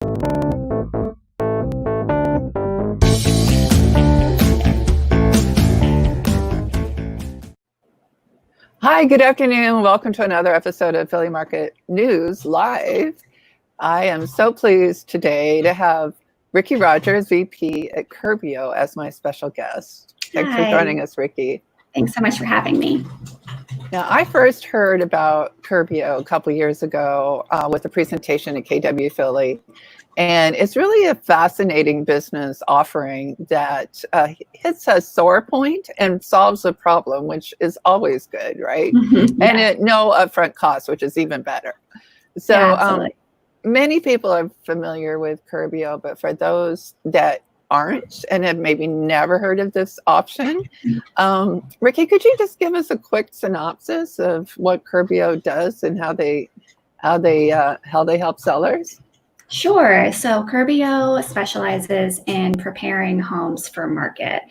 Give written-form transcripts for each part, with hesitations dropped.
Hi, good afternoon. Welcome to another episode of Philly Market News Live. I am so pleased today to have Rikki Rogers, VP at Curbio, as my special guest. Thanks for joining us, Rikki. Thanks so much for having me. Now, I first heard about Curbio a couple years ago with a presentation at KW Philly. And it's really a fascinating business offering that hits a sore point and solves a problem, which is always good, right? Mm-hmm. And at no upfront cost, which is even better. So many people are familiar with Curbio, but for those that aren't and have maybe never heard of this option, Rikki, could you just give us a quick synopsis of what Curbio does and how they help sellers? Sure. So Curbio specializes in preparing homes for market.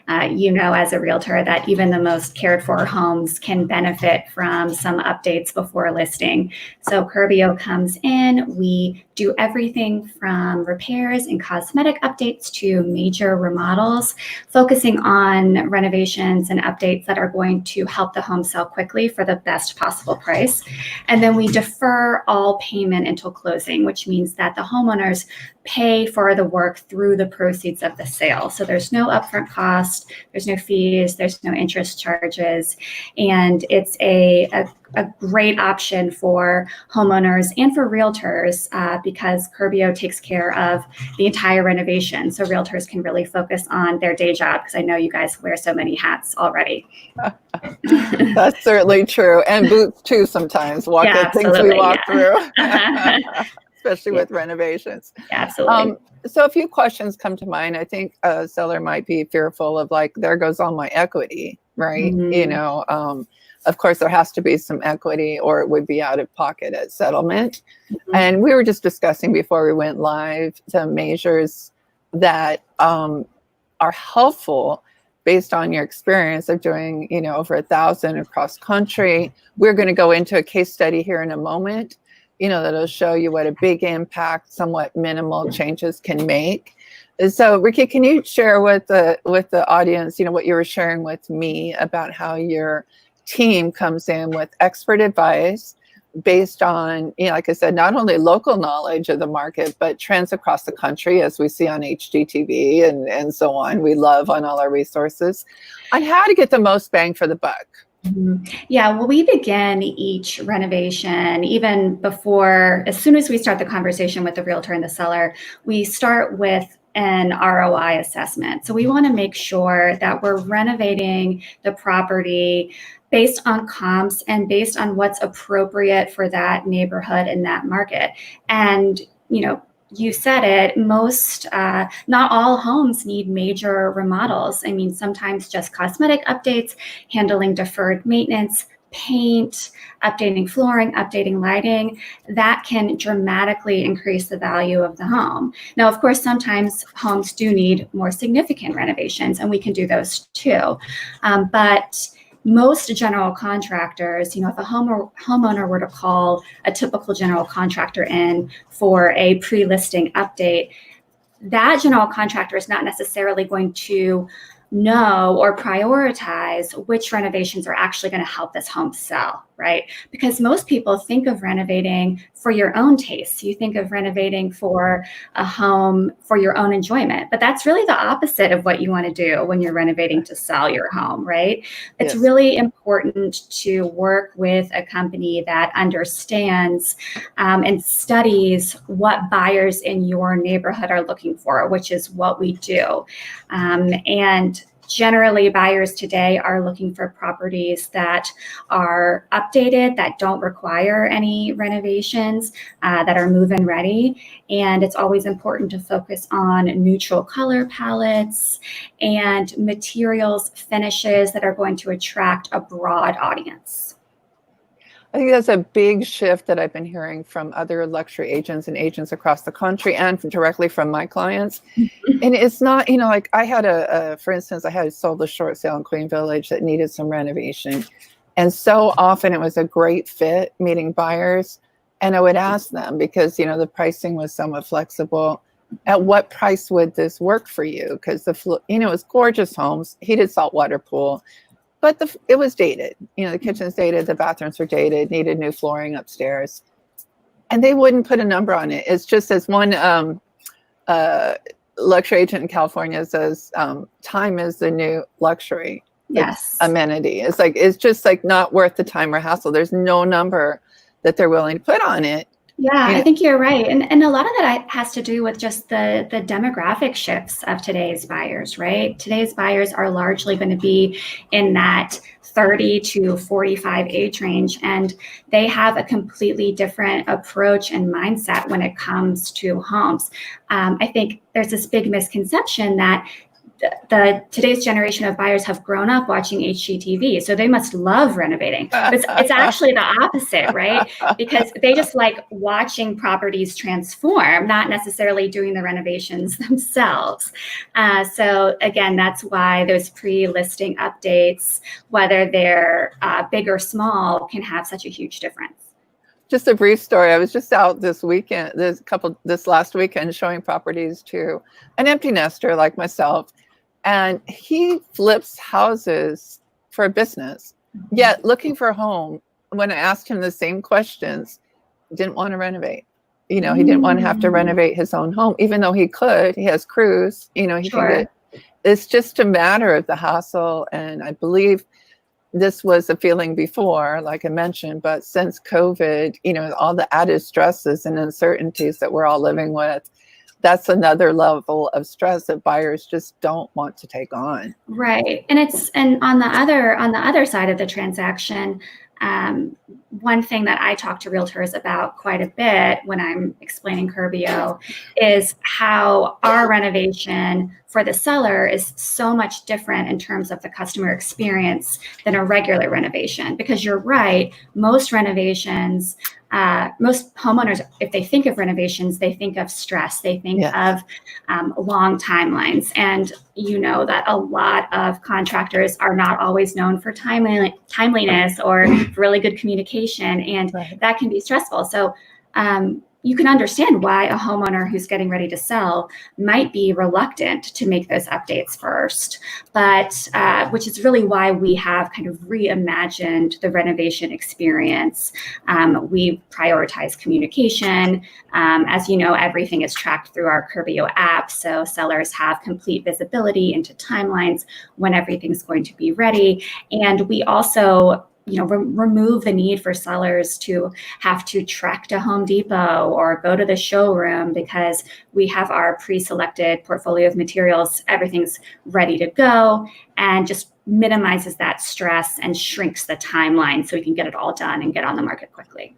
As a realtor, that even the most cared for homes can benefit from some updates before listing. So Curbio comes in, we do everything from repairs and cosmetic updates to major remodels, focusing on renovations and updates that are going to help the home sell quickly for the best possible price. And then we defer all payment until closing, which means that the homeowners pay for the work through the proceeds of the sale. So there's no upfront cost, there's no fees, there's no interest charges, and it's a great option for homeowners and for realtors because Curbio takes care of the entire renovation. So realtors can really focus on their day job, because I know you guys wear so many hats already. That's certainly true. And boots too sometimes. Things we walk through. Especially with renovations. Absolutely. So a few questions come to mind. I think a seller might be fearful of, like, there goes all my equity, right? Mm-hmm. Of course, there has to be some equity or it would be out of pocket at settlement. Mm-hmm. And we were just discussing before we went live the measures that are helpful based on your experience of doing, over 1,000 across country. We're going to go into a case study here in a moment, that'll show you what a big impact somewhat minimal changes can make. So, Rikki, can you share with the audience, what you were sharing with me about how your team comes in with expert advice based on, like I said, not only local knowledge of the market, but trends across the country, as we see on HGTV and so on. We love on all our resources on how to get the most bang for the buck. Yeah, well, we begin each renovation, even before, as soon as we start the conversation with the realtor and the seller, we start with an ROI assessment. So we want to make sure that we're renovating the property based on comps and based on what's appropriate for that neighborhood and that market. And, you said it, not all homes need major remodels. I mean, sometimes just cosmetic updates, handling deferred maintenance, paint, updating flooring, updating lighting, that can dramatically increase the value of the home. Now, of course, sometimes homes do need more significant renovations, and we can do those too. But most general contractors, if a homeowner were to call a typical general contractor in for a pre-listing update, that general contractor is not necessarily going to know or prioritize which renovations are actually going to help this home sell, right? Because most people think of renovating for your own taste. You think of renovating for a home for your own enjoyment, but that's really the opposite of what you want to do when you're renovating to sell your home, right? It's really important to work with a company that understands and studies what buyers in your neighborhood are looking for, which is what we do. And generally, buyers today are looking for properties that are updated, that don't require any renovations, that are move-in ready. And it's always important to focus on neutral color palettes and materials, finishes that are going to attract a broad audience. I think that's a big shift that I've been hearing from other luxury agents and agents across the country and directly from my clients. And it's not, like I had for instance, I had sold a short sale in Queen Village that needed some renovation. And so often it was a great fit meeting buyers, And I would ask them, because, the pricing was somewhat flexible, at what price would this work for you? Because it was gorgeous homes, heated saltwater pool, but it was dated. The kitchen's dated, the bathrooms were dated, needed new flooring upstairs. And they wouldn't put a number on it. It's just, as one luxury agent in California says, time is the new luxury. Yes. Amenity. It's just like not worth the time or hassle. There's no number that they're willing to put on it. Yeah, I think you're right. And a lot of that has to do with just the demographic shifts of today's buyers, right? Today's buyers are largely going to be in that 30 to 45 age range, and they have a completely different approach and mindset when it comes to homes. I think there's this big misconception that today's generation of buyers have grown up watching HGTV, so they must love renovating. But it's actually the opposite, right? Because they just like watching properties transform, not necessarily doing the renovations themselves. So again, that's why those pre-listing updates, whether they're big or small, can have such a huge difference. Just a brief story. I was just out this last weekend showing properties to an empty nester like myself. And he flips houses for a business, yet looking for a home. When I asked him the same questions, didn't want to renovate. He didn't want to have to renovate his own home, even though he could. He has crews. He Sure. it's just a matter of the hassle. And I believe this was a feeling before, like I mentioned, but since COVID, all the added stresses and uncertainties that we're all living with, that's another level of stress that buyers just don't want to take on. Right. And on the other side of the transaction, one thing that I talk to realtors about quite a bit when I'm explaining Curbio is how our renovation for the seller is so much different in terms of the customer experience than a regular renovation. Because you're right, most renovations, most homeowners, if they think of renovations, they think of stress, they think of long timelines. And that a lot of contractors are not always known for timeliness or really good communication, and that can be stressful. So you can understand why a homeowner who's getting ready to sell might be reluctant to make those updates first, but which is really why we have kind of reimagined the renovation experience. We prioritize communication. As you know, everything is tracked through our Curbio app, so sellers have complete visibility into timelines when everything's going to be ready. And we also remove the need for sellers to have to trek to Home Depot or go to the showroom, because we have our pre-selected portfolio of materials. Everything's ready to go, and just minimizes that stress and shrinks the timeline so we can get it all done and get on the market quickly.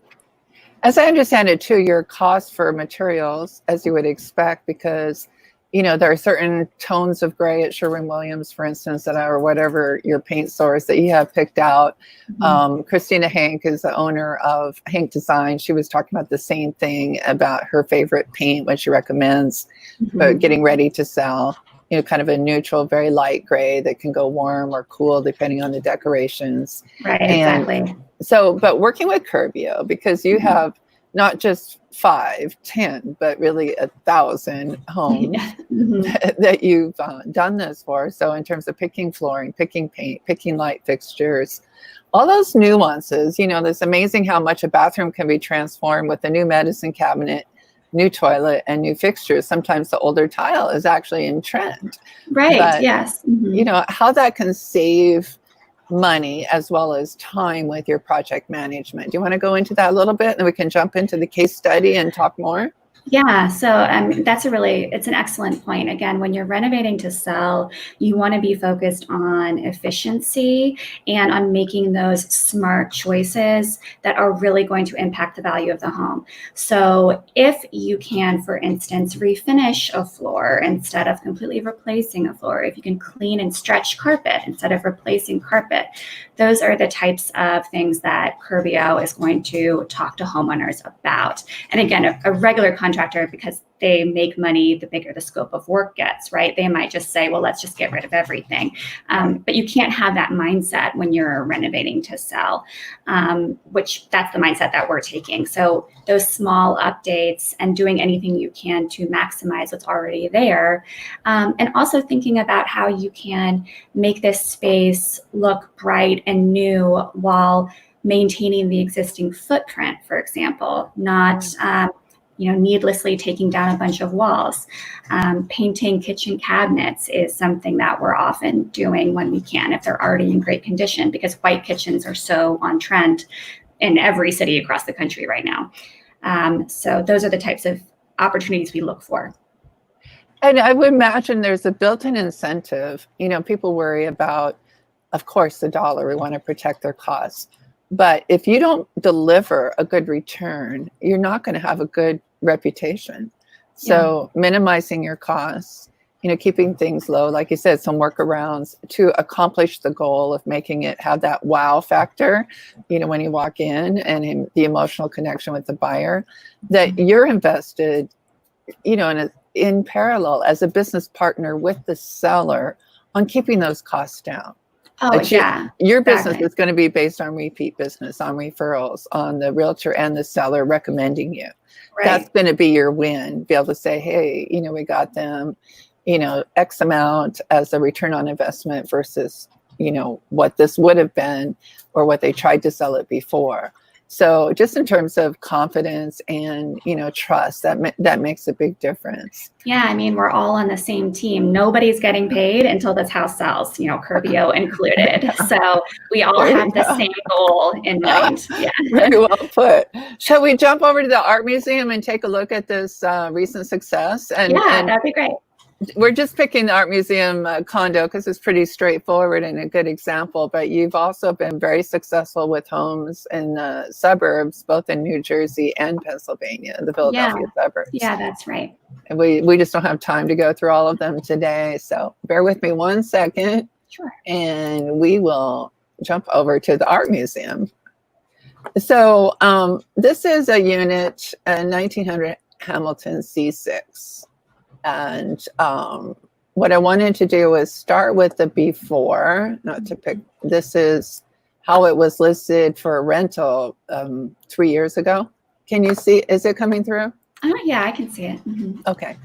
As I understand it too, your cost for materials, as you would expect, because there are certain tones of gray at Sherwin-Williams, for instance, or whatever your paint source that you have picked out. Mm-hmm. Christina Hank is the owner of Hank Design. She was talking about the same thing about her favorite paint, what she recommends, but getting ready to sell, kind of a neutral, very light gray that can go warm or cool depending on the decorations. Right, exactly. So, but working with Curbio, because you have not just 5, 10, but really 1,000 homes that you've done this for. So in terms of picking flooring, picking paint, picking light fixtures, all those nuances, it's amazing how much a bathroom can be transformed with a new medicine cabinet, new toilet, and new fixtures. Sometimes the older tile is actually in trend. Right, but, yes. How that can save money as well as time with your project management. Do you want to go into that a little bit, and then we can jump into the case study and talk more? Yeah, so it's an excellent point. Again, when you're renovating to sell, you want to be focused on efficiency and on making those smart choices that are really going to impact the value of the home. So if you can, for instance, refinish a floor instead of completely replacing a floor, if you can clean and stretch carpet instead of replacing carpet, those are the types of things that Curbio is going to talk to homeowners about. And again, a regular contractor contractor, because they make money the bigger the scope of work gets, right? They might just say, well, let's just get rid of everything. But you can't have that mindset when you're renovating to sell, which that's the mindset that we're taking. So those small updates and doing anything you can to maximize what's already there. And also thinking about how you can make this space look bright and new while maintaining the existing footprint, for example, not needlessly taking down a bunch of walls. Painting kitchen cabinets is something that we're often doing when we can, if they're already in great condition, because white kitchens are so on trend in every city across the country right now. So those are the types of opportunities we look for. And I would imagine there's a built-in incentive. People worry about, of course, the dollar. We want to protect their costs. But if you don't deliver a good return, you're not going to have a good reputation. So minimizing your costs, keeping things low, like you said, some workarounds to accomplish the goal of making it have that wow factor, when you walk in, and the emotional connection with the buyer, that you're invested, in parallel as a business partner with the seller on keeping those costs down. Oh, Your business is going to be based on repeat business, on referrals, on the realtor and the seller recommending you. Right. That's going to be your win. Be able to say, hey, we got them, X amount as a return on investment versus, what this would have been or what they tried to sell it before. So just in terms of confidence and, trust, that makes a big difference. Yeah, I mean, we're all on the same team. Nobody's getting paid until this house sells, Curbio included. So we all have the same goal in mind. Yeah. Very well put. Shall we jump over to the art museum and take a look at this recent success? That'd be great. We're just picking the art museum condo because it's pretty straightforward and a good example, but you've also been very successful with homes in the suburbs, both in New Jersey and Pennsylvania, the Philadelphia suburbs. Yeah, that's right. And we just don't have time to go through all of them today. So bear with me 1 second. Sure. And we will jump over to the art museum. So this is a unit, a 1900 Hamilton C6. And what I wanted to do was start with the before, this is how it was listed for rental 3 years ago. Can you see, is it coming through? Yeah, I can see it. Mm-hmm. Okay.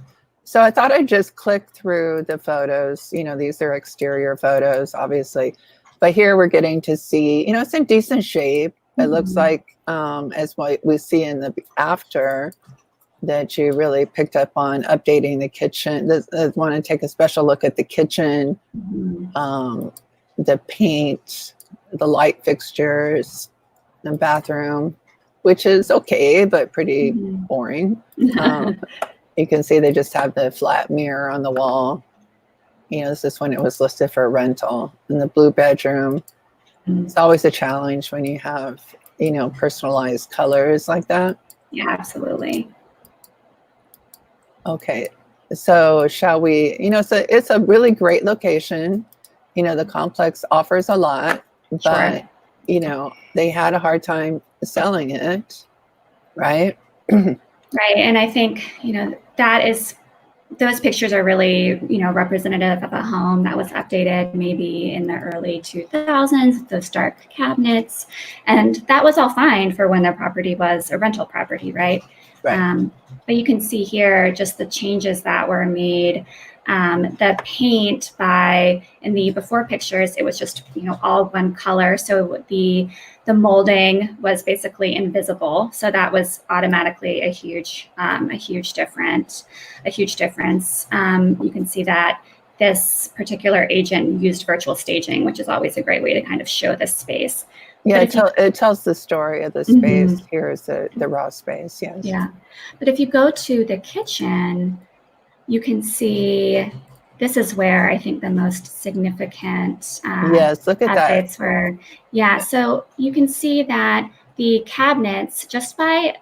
So I thought I'd just click through the photos. These are exterior photos, obviously. But here we're getting to see, it's in decent shape. Mm-hmm. It looks like, as what we see in the after, that you really picked up on updating the kitchen. I want to take a special look at the kitchen, the paint, the light fixtures, the bathroom, which is okay, but pretty boring. You can see they just have the flat mirror on the wall. This is when it was listed for rental. In the blue bedroom, it's always a challenge when you have, personalized colors like that. Yeah, absolutely. Okay, so shall we, it's a really great location. The complex offers a lot, but, they had a hard time selling it, right? Right, and I think, those pictures are really, representative of a home that was updated maybe in the early 2000s, those dark cabinets, and that was all fine for when the property was a rental property, right? Right. But you can see here just the changes that were made. The paint in the before pictures, it was just, all one color. So the molding was basically invisible. So that was automatically a huge difference. You can see that this particular agent used virtual staging, which is always a great way to kind of show this space. Yeah, it tells the story of the space. Here is the raw space, yes. Yeah, but if you go to the kitchen, you can see this is where I think the most significant yes, look at updates were. Yeah, so you can see that the cabinets, just by,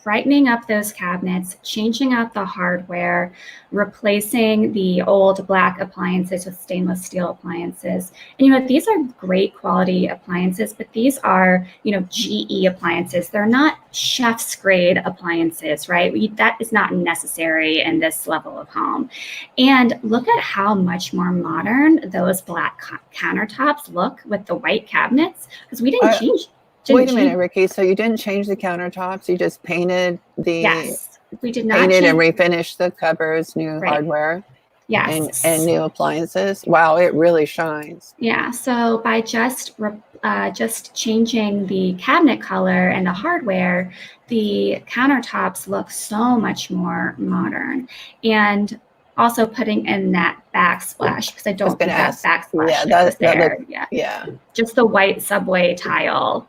brightening up those cabinets, changing out the hardware, replacing the old black appliances with stainless steel appliances. And, these are great quality appliances, but these are, GE appliances. They're not chef's grade appliances, right? That is not necessary in this level of home. And look at how much more modern those black countertops look with the white cabinets, because we didn't change. Wait a minute, Rikki. So you didn't change the countertops? You just painted the... Yes, we did not painted and refinished the covers, new hardware, yes, and new appliances. Wow, it really shines. Yeah. So by just changing the cabinet color and the hardware, the countertops look so much more modern, and also putting in that backsplash, because I don't think that backsplash is there. Yeah. Just the white subway tile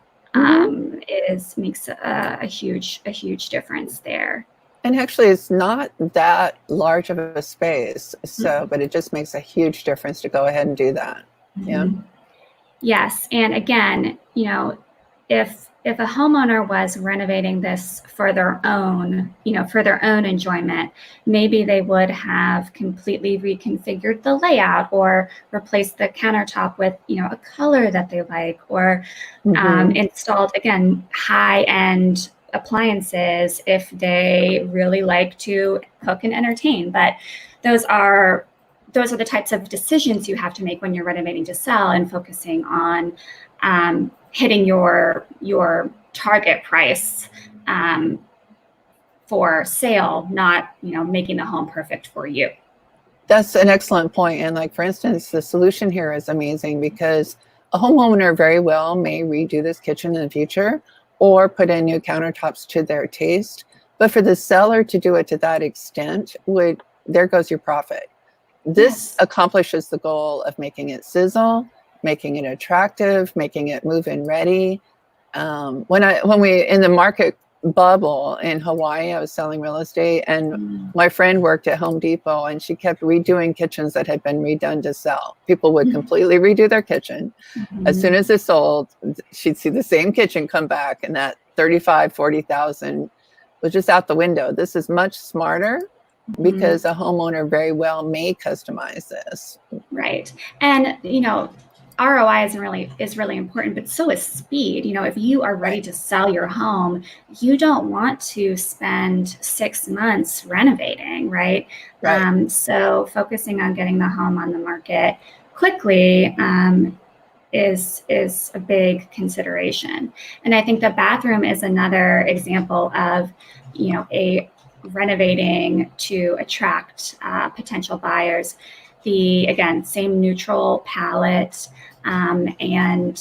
makes a huge difference there. And actually, it's not that large of a space, so but it just makes a huge difference to go ahead and do that. Yeah. Yes, and again, if a homeowner was renovating this for their own, enjoyment, maybe they would have completely reconfigured the layout or replaced the countertop with, a color that they like, or installed, again, high-end appliances if they really like to cook and entertain. But those are the types of decisions you have to make when you're renovating to sell, and focusing on hitting your target price for sale, not making the home perfect for you. That's an excellent point. And like, for instance, the solution here is amazing, because a homeowner very well may redo this kitchen in the future or put in new countertops to their taste. But for the seller to do it to that extent, there goes your profit. This accomplishes the goal of making it sizzle, making it attractive, making it move-in ready. When we in the market bubble in Hawaii, I was selling real estate, and my friend worked at Home Depot, and she kept redoing kitchens that had been redone to sell. People would completely redo their kitchen. As soon as it sold, she'd see the same kitchen come back, and that 35, 40,000 was just out the window. This is much smarter, because a homeowner very well may customize this. Right. And, ROI is really important, but so is speed. If you are ready to sell your home, you don't want to spend 6 months renovating, right? So focusing on getting the home on the market quickly is a big consideration. And I think the bathroom is another example of, a renovating to attract potential buyers. Again, same neutral palette, and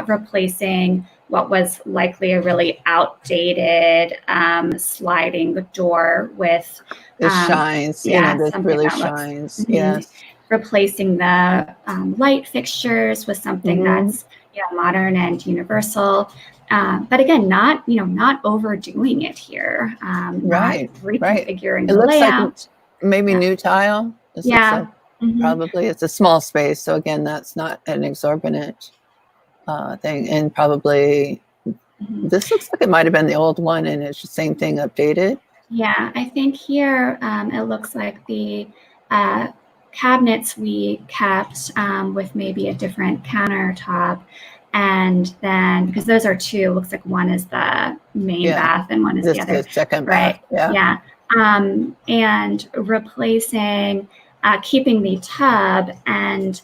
replacing what was likely a really outdated sliding door with it shines. This really shines. Yes. Replacing the light fixtures with something that's modern and universal. But again, not overdoing it here. Not reconfiguring the layout. Like maybe new tile. Probably it's a small space, so again, that's not an exorbitant thing. And probably this looks like it might have been the old one, and it's the same thing updated. Yeah, I think here it looks like the cabinets we kept with maybe a different countertop. And then, because those are two, looks like one is the main bath and one is the other. The second bath. Yeah. And replacing, keeping the tub and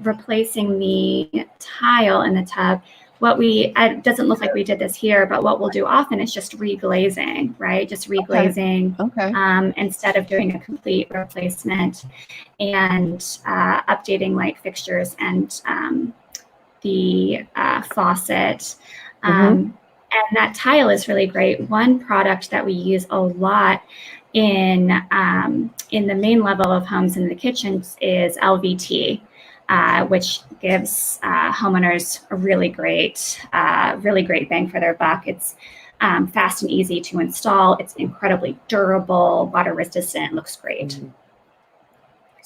replacing the tile in the tub. It doesn't look like we did this here, but what we'll do often is just reglazing, right? Just reglazing instead of doing a complete replacement, and updating light fixtures and the faucet. And that tile is really great. One product that we use a lot in the main level of homes in the kitchens is LVT, which gives homeowners a really great bang for their buck. It's fast and easy to install. It's incredibly durable, water resistant, looks great.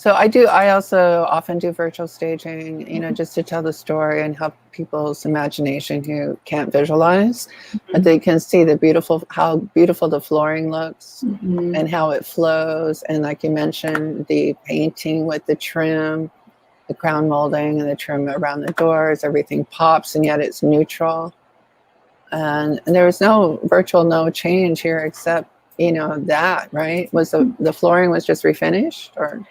So I also often do virtual staging, just to tell the story and help people's imagination who can't visualize, but they can see how beautiful the flooring looks and how it flows. And like you mentioned, the painting with the trim, the crown molding and the trim around the doors, everything pops and yet it's neutral. And there was no change here except, that, right? Was the flooring was just refinished or?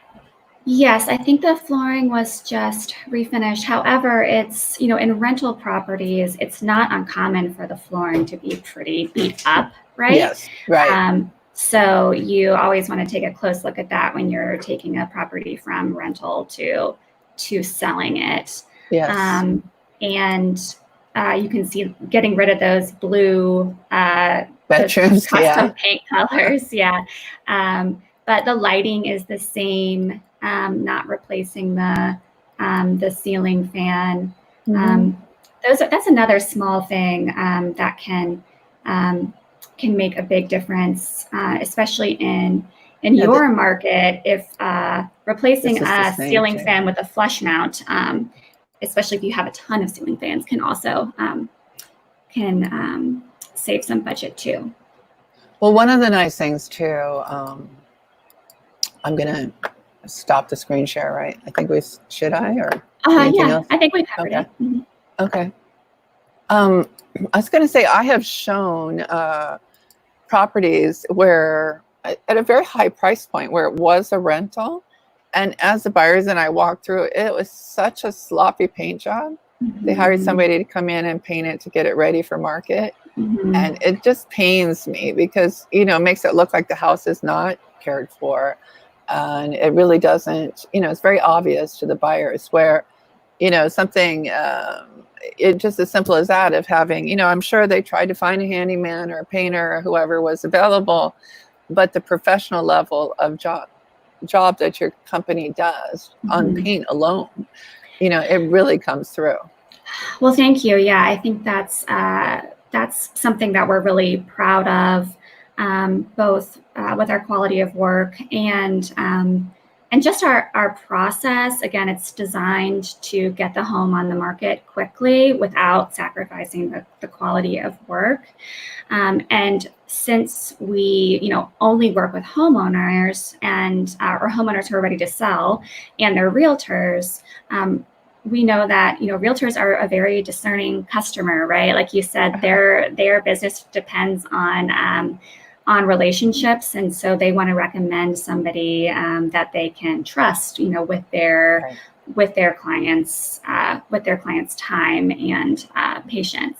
Yes, I think the flooring was just refinished. However, it's, in rental properties, it's not uncommon for the flooring to be pretty beat up, right? Yes, right. So you always want to take a close look at that when you're taking a property from rental to selling it. Yes. And you can see getting rid of those blue bedrooms, custom paint colors. Yeah. But the lighting is the same. Not replacing the ceiling fan. That's another small thing that can make a big difference, especially in your market. If replacing a ceiling fan with a flush mount, especially if you have a ton of ceiling fans, can also save some budget too. Well, one of the nice things too, I'm gonna stop the screen share, right? I think should I or anything else? I think we've covered it. Okay. I was going to say I have shown properties where at a very high price point where it was a rental, and as the buyers and I walked through it was such a sloppy paint job. They hired somebody to come in and paint it to get it ready for market, and it just pains me because it makes it look like the house is not cared for. And it really doesn't, it's very obvious to the buyers where, something, it just as simple as that of having, I'm sure they tried to find a handyman or a painter or whoever was available, but the professional level of job that your company does on paint alone, it really comes through. Well, thank you. Yeah, I think that's something that we're really proud of. Both with our quality of work and just our process. Again, it's designed to get the home on the market quickly without sacrificing the quality of work. And since we, only work with homeowners and or homeowners who are ready to sell and their realtors, we know that, realtors are a very discerning customer, right? Like you said, their business depends on relationships, and so they want to recommend somebody that they can trust, with their clients' time and patience.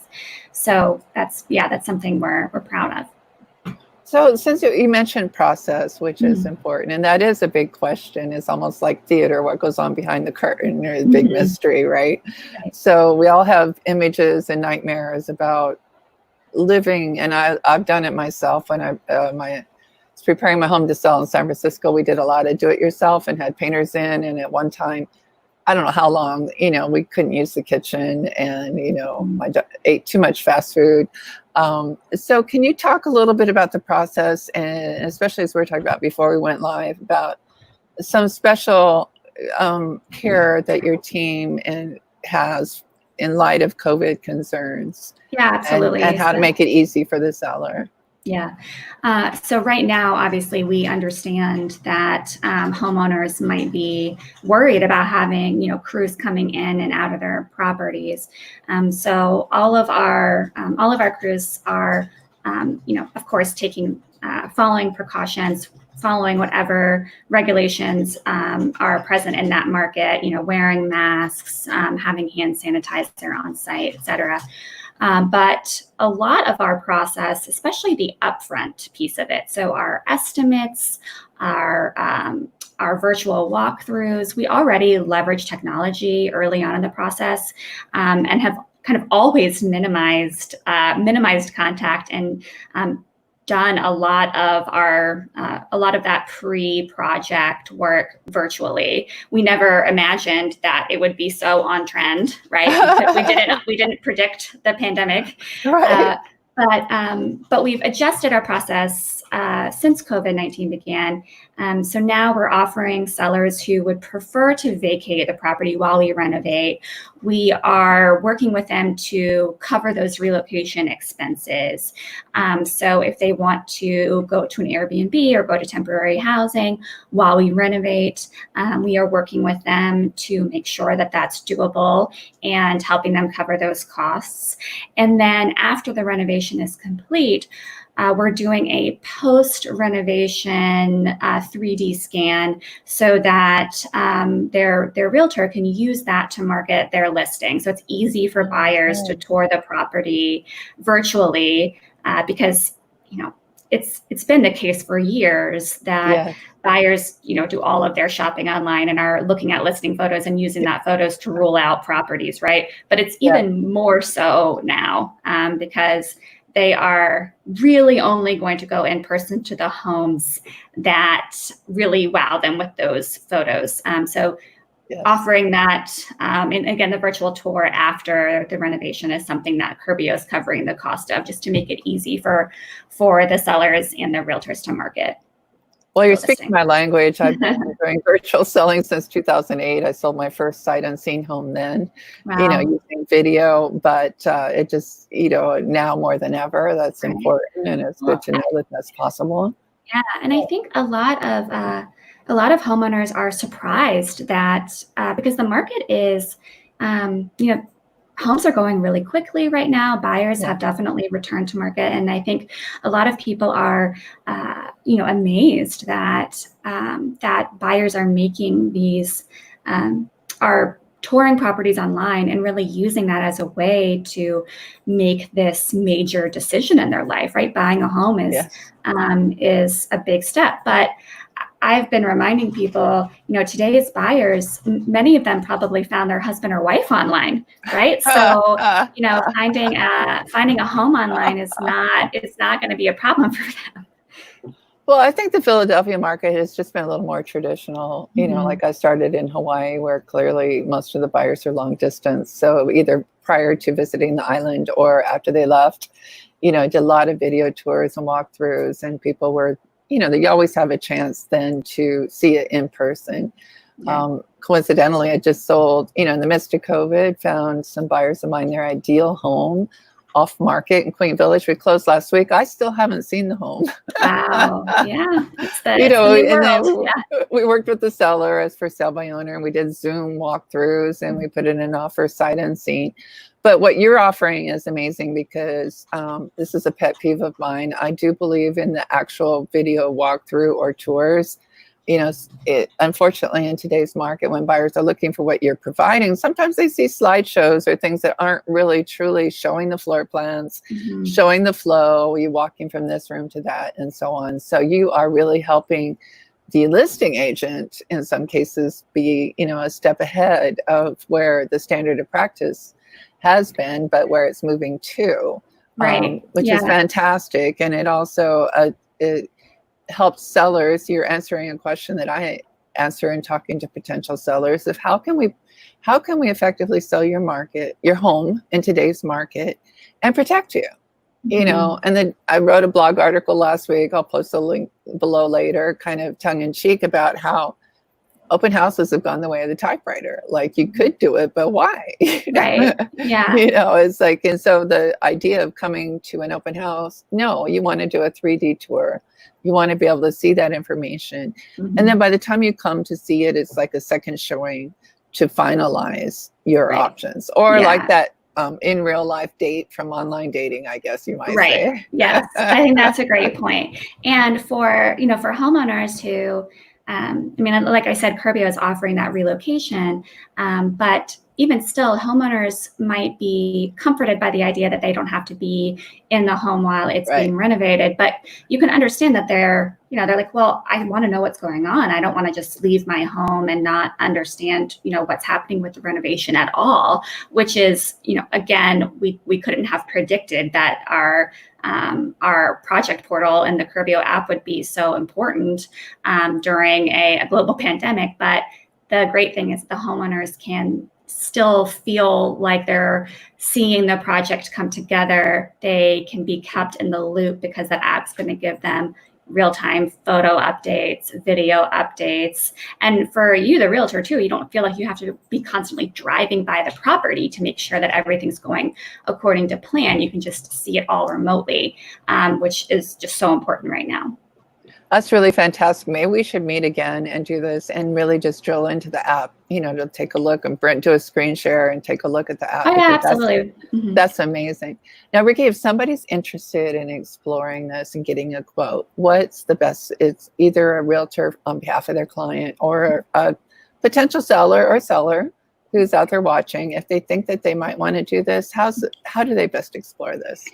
So that's something we're proud of. So since you mentioned process, which is important, and that is a big question, it's almost like theater, what goes on behind the curtain, or the big mystery, right? So we all have images and nightmares about living, and I've done it myself when I was preparing my home to sell in San Francisco. We did a lot of do-it-yourself and had painters in, and at one time, I don't know how long, we couldn't use the kitchen, and I ate too much fast food. So can you talk a little bit about the process, and especially as we were talking about before we went live, about some special care that your team has in light of COVID concerns? Yeah, absolutely. And how to make it easy for the seller. Yeah. So right now, obviously, we understand that homeowners might be worried about having, crews coming in and out of their properties. So all of our crews are, of course, following precautions, following whatever regulations are present in that market. Wearing masks, having hand sanitizer on site, et cetera. But a lot of our process, especially the upfront piece of it, so our estimates, our virtual walkthroughs, we already leverage technology early on in the process, and have kind of always minimized contact and done a lot of that pre-project work virtually. We never imagined that it would be so on trend, right? We didn't predict the pandemic, right. But we've adjusted our process since COVID-19 began. So now we're offering sellers who would prefer to vacate the property while we renovate. We are working with them to cover those relocation expenses. So if they want to go to an Airbnb or go to temporary housing while we renovate, we are working with them to make sure that that's doable and helping them cover those costs. And then after the renovation is complete, we're doing a post-renovation 3D scan so that their realtor can use that to market their listing. So it's easy for buyers to tour the property virtually because, it's been the case for years that buyers, do all of their shopping online and are looking at listing photos and using that photos to rule out properties, right? But it's even more so now because they are really only going to go in person to the homes that really wow them with those photos. Offering that, and again, the virtual tour after the renovation is something that Curbio is covering the cost of, just to make it easy for the sellers and the realtors to market. Well, you're speaking my language. I've been doing virtual selling since 2008. I sold my first sight unseen home then, using video, but it just, now more than ever, that's important, and it's good to know that that's possible. Yeah, and I think a lot of homeowners are surprised that because the market is, homes are going really quickly right now. Buyers have definitely returned to market. And I think a lot of people are, amazed that buyers are making these, are touring properties online and really using that as a way to make this major decision in their life, right? Buying a home is a big step. But I've been reminding people, today's buyers, many of them probably found their husband or wife online, right? So, finding a home online is not going to be a problem for them. Well, I think the Philadelphia market has just been a little more traditional. Like I started in Hawaii, where clearly most of the buyers are long distance. So either prior to visiting the island or after they left, did a lot of video tours and walkthroughs, and people were, you always have a chance then to see it in person. Coincidentally, I just sold, in the midst of COVID, found some buyers of mine their ideal home off market in Queen Village. We closed last week. I still haven't seen the home. Wow. Yeah. It's the we worked with the seller as for sale by owner, and we did Zoom walkthroughs, and we put in an offer sight unseen. But what you're offering is amazing because this is a pet peeve of mine. I do believe in the actual video walkthrough or tours. Unfortunately, in today's market, when buyers are looking for what you're providing, sometimes they see slideshows or things that aren't really truly showing the floor plans, showing the flow, you walking from this room to that, and so on. So you are really helping the listing agent, in some cases, be, a step ahead of where the standard of practice has been, but where it's moving to, which is fantastic. And it also it helps sellers. You're answering a question that I answer in talking to potential sellers of how can we effectively sell your home in today's market and protect you. And then I wrote a blog article last week. I'll post a link below later, kind of tongue in cheek, about how open houses have gone the way of the typewriter. Like, you could do it, but why? Right. Yeah. It's like, and so the idea of coming to an open house, no, you want to do a 3D tour. You want to be able to see that information. And then by the time you come to see it, it's like a second showing to finalize your options, or like that in real life date from online dating, I guess you might say. Yes. I think that's a great point. And for homeowners who, like I said, Curbio is offering that relocation, but even still, homeowners might be comforted by the idea that they don't have to be in the home while it's being renovated. But you can understand that they're like, well, I want to know what's going on. I don't want to just leave my home and not understand, what's happening with the renovation at all, which is, again, we couldn't have predicted that our project portal and the Curbio app would be so important during a global pandemic. But the great thing is the homeowners can still feel like they're seeing the project come together, they can be kept in the loop because that app's going to give them real-time photo updates, video updates. And for you, the realtor too, you don't feel like you have to be constantly driving by the property to make sure that everything's going according to plan. You can just see it all remotely, which is just so important right now. That's really fantastic. Maybe we should meet again and do this and really just drill into the app, to take a look and do a screen share and take a look at the app. Oh, yeah, absolutely. That's amazing. Now, Rikki, if somebody's interested in exploring this and getting a quote, what's the best? It's either a realtor on behalf of their client or a potential seller or seller who's out there watching. If they think that they might want to do this, how do they best explore this?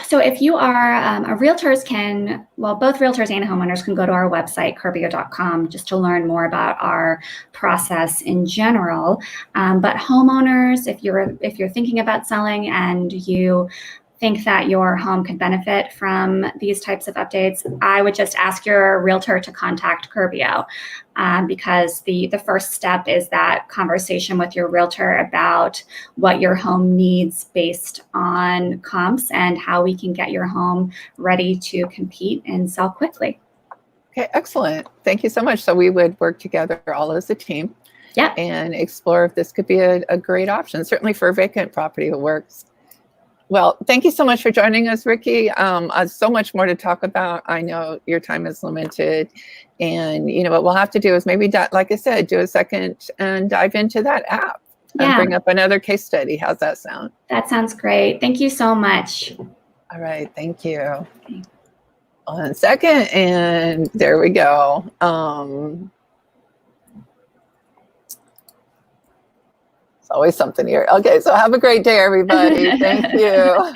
So if you are both realtors and homeowners can go to our website, curbio.com, just to learn more about our process in general. But homeowners, if you're thinking about selling and you think that your home could benefit from these types of updates, I would just ask your realtor to contact Curbio, because the first step is that conversation with your realtor about what your home needs based on comps and how we can get your home ready to compete and sell quickly. Okay, excellent. Thank you so much. So we would work together all as a team. Yep. And explore if this could be a great option, certainly for a vacant property it works. Well, thank you so much for joining us, Rikki. So much more to talk about. I know your time is limited, and what we'll have to do is maybe, like I said, do a second and dive into that app and bring up another case study. How's that sound? That sounds great. Thank you so much. All right, thank you. Okay. 1 second, and there we go. Always something here. Okay, so have a great day, everybody. Thank you.